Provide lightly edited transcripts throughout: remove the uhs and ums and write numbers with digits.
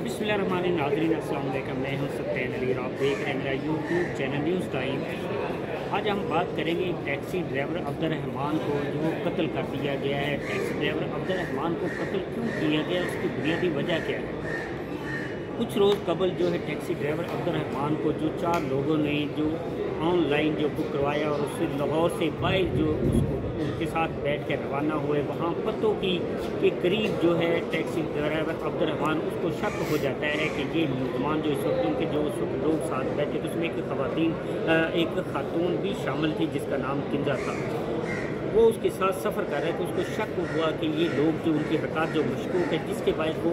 बिस्मिल्लाहिर्रहमानिर्रहीम। नाज़रीन अस्सलाम वालेकुम, मैं हूं सत्तान अली और आप देख रहे हैं मेरा यूट्यूब चैनल न्यूज़ टाइम। आज हम बात करेंगे टैक्सी ड्राइवर अब्दुर्रहमान को जो कत्ल कर दिया गया है। टैक्सी ड्राइवर अब्दुर्रहमान को कत्ल क्यों किया गया, उसकी बुनियादी वजह क्या है। कुछ रोज़ कबल जो है टैक्सी ड्राइवर अब्दुर्रहमान को जो 4 लोगों ने जो ऑनलाइन जो बुक करवाया और उससे लाहौर से बाहर जो उसको उनके साथ बैठ कर रवाना हुए, वहाँ पत्तों की के करीब जो है टैक्सी ड्राइवर अब्दुर्रहमान उसको शक हो जाता है कि ये मुसलमान जो इस वक्त उनके जो उस वक्त लोग साथ बैठे थे उसमें एक खातून भी शामिल थी जिसका नाम किंजा था। वो उसके साथ सफ़र कर रहे थे। उसको शक हुआ कि ये लोग जो उनकी हरकत जो मशकूक है, जिसके बाद वो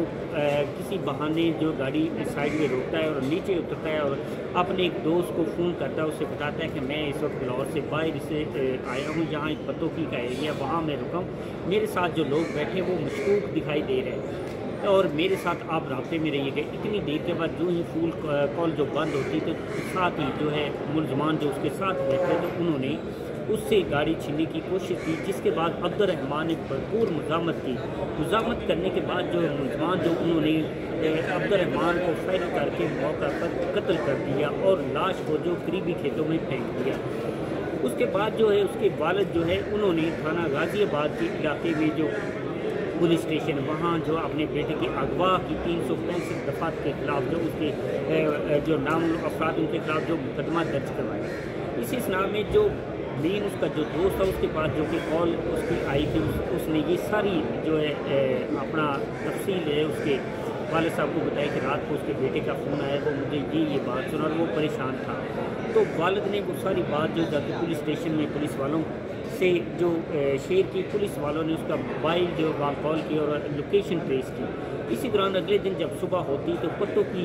किसी बहाने जो गाड़ी साइड में रोकता है और नीचे उतरता है और अपने एक दोस्त को फ़ोन करता है, उसे बताता है कि मैं इस वक्त लाहौर से बाहर से आया हूँ, यहाँ एक पतोकी का एरिया, वहाँ मैं रुका हूँ। मेरे साथ जो लोग बैठे वो मशकूक दिखाई दे रहे हैं और मेरे साथ आप रास्ते में रहिएगा। इतनी देर के बाद जो ही फूल कॉल जो बंद होती तो साथ ही जो है मुलजमान जो उसके साथ बैठे थे उन्होंने उससे गाड़ी छीनने की कोशिश की, जिसके बाद अब्दुर्रहमान ने भरपूर मुज़ामत की। मुज़ामत करने के बाद जो मुलजमान जो उन्होंने अब्दुर्रहमान को फायर करके मौका पर कत्ल कर दिया और लाश को जो करीबी खेतों में फेंक दिया। उसके बाद जो है उसके वालिद जो है उन्होंने थाना गाज़ियाबाद के इलाके में जो पुलिस स्टेशन वहाँ जो अपने बेटे की अगवा की 365 दफ़ात के खिलाफ जो उसके जो नाम अफराद उनके खिलाफ जो मुकदमा दर्ज करवाया। इसी सिलसिले में जो मेन उसका जो दोस्त था उसके पास जो कि कॉल उसकी आई थी, उसने ये सारी जो है अपना तफसील है उसके वालिद साहब को बताया कि रात को उसके बेटे का फ़ोन आया, वो मुझे ये बात सुना और वो परेशान था। तो वालिद ने वो सारी बात जो जाके पुलिस स्टेशन में पुलिस वालों से जो शेयर की, पुलिस वालों ने उसका मोबाइल जो वहाँ कॉल की और लोकेशन ट्रेस की। इसी दौरान अगले दिन जब सुबह होती तो पत्तों की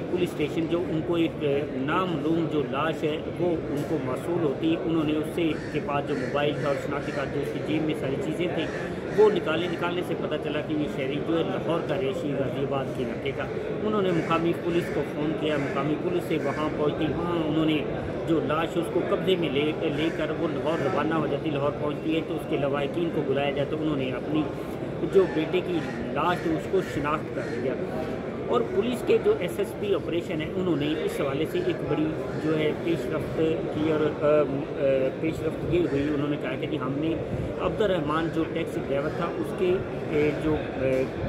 पुलिस स्टेशन जो उनको एक नामलूम जो लाश है वो उनको मौसूल होती। उन्होंने उससे के पास जो मोबाइल था और शनाख्ती कार्ड जो उसकी जेब में सारी चीज़ें थी वो निकालने से पता चला कि ये शहरी जो है लाहौर का रेशी गाज़ियाबाद के इलाके का। उन्होंने मुकामी पुलिस को फ़ोन किया, मुकामी पुलिस से वहाँ पहुँचती, वहाँ उन्होंने जो लाश उसको कब्जे में लेकर वो लाहौर रवाना हो जाती। लाहौर पहुँचती है तो उसके लवाकिन को बुलाया जाए तो उन्होंने अपनी जो बेटे की लाश थी उसको शिनाख्त कर लिया। और पुलिस के जो एसएसपी ऑपरेशन है उन्होंने इस हवाले से एक बड़ी जो है पेशरफ्त की और पेशरफ्त ये हुई। उन्होंने कहा कि हमने अब्दुर्रहमान जो टैक्सी ड्राइवर था उसके जो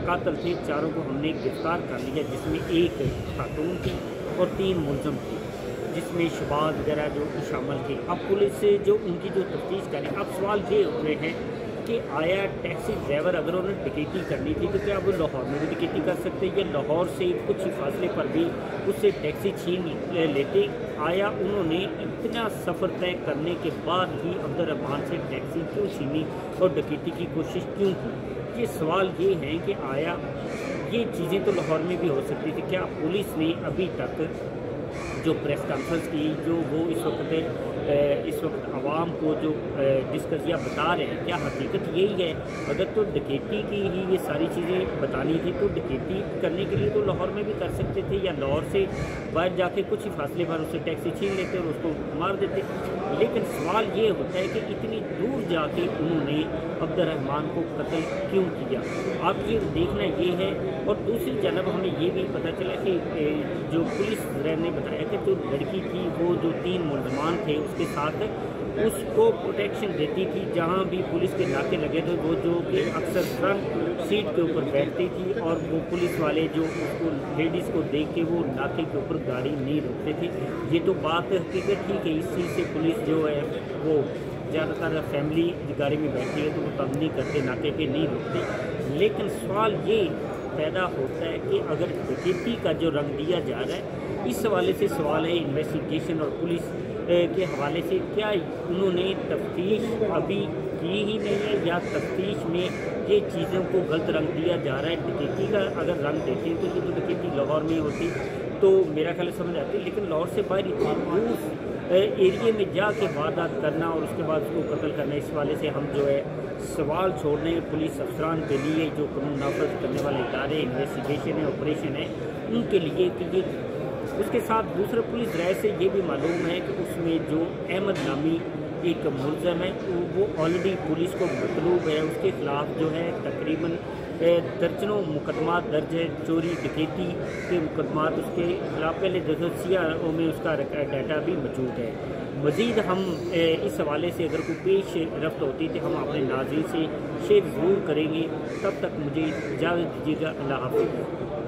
कातिल थे चारों को हमने गिरफ्तार कर लिया, जिसमें एक खातून थी और 3 मुलजम थे, जिसमें शबाज वगैरह जो शामिल थे। अब पुलिस से जो उनकी जो तफ्तीश करें, अब सवाल ये उठ रहे हैं कि आया टैक्सी ड्राइवर अगर उन्हें डकैती करनी थी तो क्या वो लाहौर में भी डकैती कर सकते या लाहौर से कुछ ही फासले पर भी उससे टैक्सी छीन लेते। आया उन्होंने इतना सफ़र तय करने के बाद भी अब्दुर्रहमान से टैक्सी क्यों छीनी और डकैती की कोशिश क्यों की। ये सवाल ये है कि आया ये चीज़ें तो लाहौर में भी हो सकती थी। क्या पुलिस ने अभी तक जो प्रेस कॉन्फ्रेंस की जो वो इस वक्त आवाम को जो डिस्कसिया बता रहे हैं, क्या हकीकत यही है। अगर तो डकैती की ही ये सारी चीज़ें बतानी थी तो डकैती करने के लिए तो लाहौर में भी कर सकते थे या लाहौर से बाहर जाके कुछ ही फासले पर उससे टैक्सी छीन लेते और उसको मार देते। लेकिन सवाल ये होता है कि इतनी दूर जाके उन्होंने अब्दुर्रहमान को कत्ल क्यों किया। अब ये देखना ये है। और दूसरी जानब हमें ये भी पता चला कि जो पुलिस ने बताया कि जो लड़की थी वो जो 3 मुलजमान थे उसके साथ उसको प्रोटेक्शन देती थी। जहाँ भी पुलिस के नाके लगे थे वो जो कि अक्सर फ्रंट सीट के ऊपर बैठती थी और वो पुलिस वाले जो उसको लेडीज़ को देख के वो नाके के ऊपर गाड़ी नहीं रोकते थे। ये तो बात हकीकत थी कि इस चीज़ से पुलिस जो है वो ज़्यादातर फैमिली गाड़ी में बैठती है तो वो तंग नहीं करते, नाके पे नहीं रोकते। लेकिन सवाल ये पैदा होता है कि अगर डकैती का जो रंग दिया जा रहा है, इस हवाले से सवाल है इन्वेस्टिगेशन और पुलिस के हवाले से क्या उन्होंने तफ्तीश अभी की ही नहीं है या तफ्तीश में ये चीज़ों को गलत रंग दिया जा रहा है। डकैती का अगर रंग देते हैं तो ये तो डकैती लाहौर में होती तो मेरा ख्याल समझ आती, लेकिन लाहौर से बाहर उस एरिए में जाके वारदात करना और उसके बाद उसको कत्ल करना, इस वाले से हम जो है सवाल छोड़ने पुलिस अफसरान के लिए जो कानून नाफज करने वाले इदारे इन्वेस्टिगेशन है ऑपरेशन है उनके लिए कि ये। उसके साथ दूसरे पुलिस राय से ये भी मालूम है कि उसमें जो अहमद नामी एक मुलज़म है वो ऑलरेडी पुलिस को मतलूब है, उसके ख़िलाफ़ जो है तकरीबन درجنوں مقدمات درج ہے، چوری ڈکیتی کے مقدمات اس کے خلاف پہلے دستیابیوں میں اس کا ڈیٹا بھی موجود ہے۔ مزید ہم اس حوالے سے اگر کوئی پیش رفت ہوتی تو ہم اپنے ناظرین سے شیئر ضرور کریں گے۔ تب تک مجھے اجازت دیجیے گا، اللہ حافظ۔